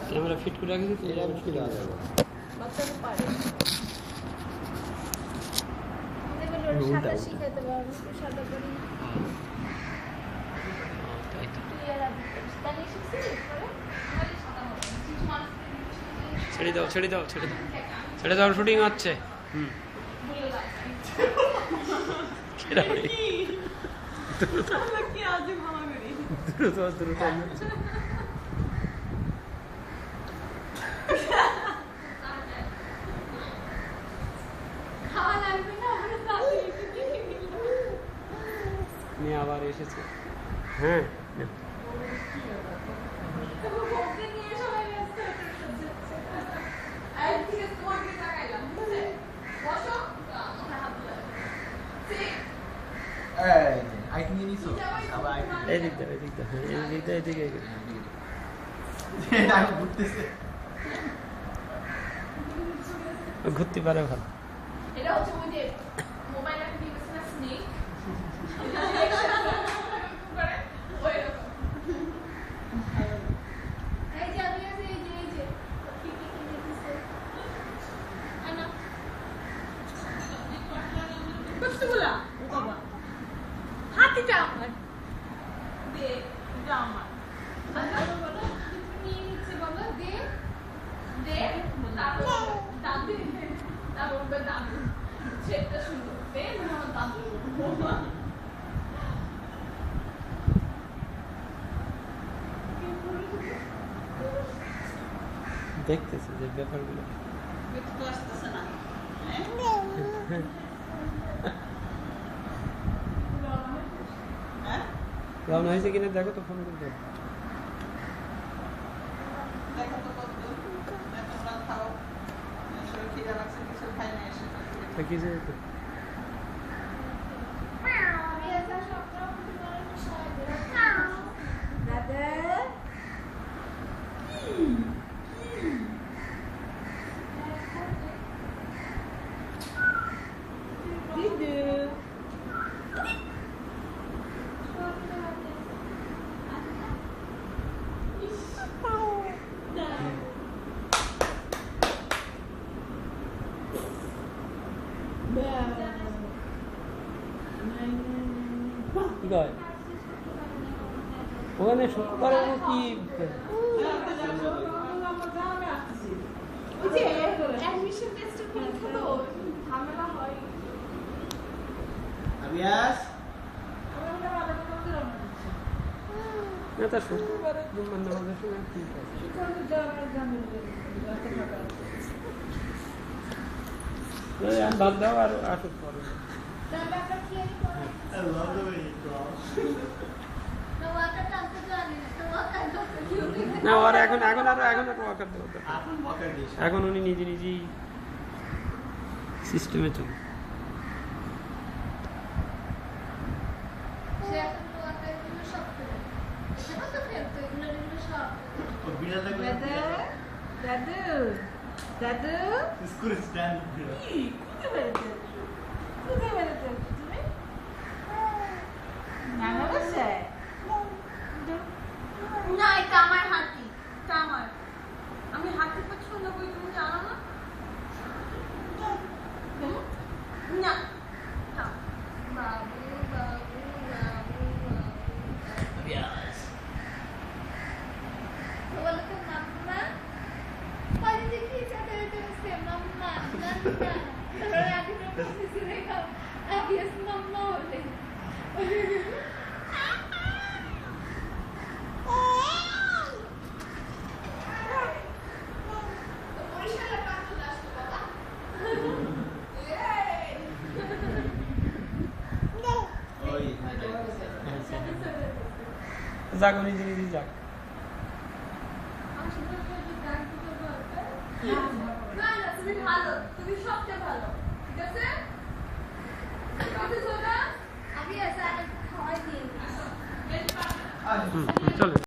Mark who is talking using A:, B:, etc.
A: camera fit করে রাখি ছেড়ে দাও ছেড়ে দাও ছেড়ে দাও ছেড়ে দাও শুটিং হচ্ছে আবার এসেছে হ্যাঁ ঘুরতে পারে ভালো দেখতেছি যে ব্যাপারগুলো রওনা হয়েছে কিনা দেখো তো ফোন করতে ওখানে শুক্রবার কি না তার শুক্রবারে নামাজের সময় ঠিক আছে বাদ দাও আর আসুক পরে না ওর এখন এখন উনি নিজে নিজেই সিস্টেমে চলে
B: না এটা আমার হাতি আমি হাতি পছন্দ করি তুমি জানো না না বাবু বাবু বাবু বলো তো মাম্মা পারি দেখি সাথে তো মাম্মা না না আগে তো কিছু রেখা আগে মাম্মা বলে
A: যাক নিজে নিজে যাক
B: তুমি ভালো তুমি সবচেয়ে ভালো ঠিক আছে আগে খাওয়াই দিই
A: চলো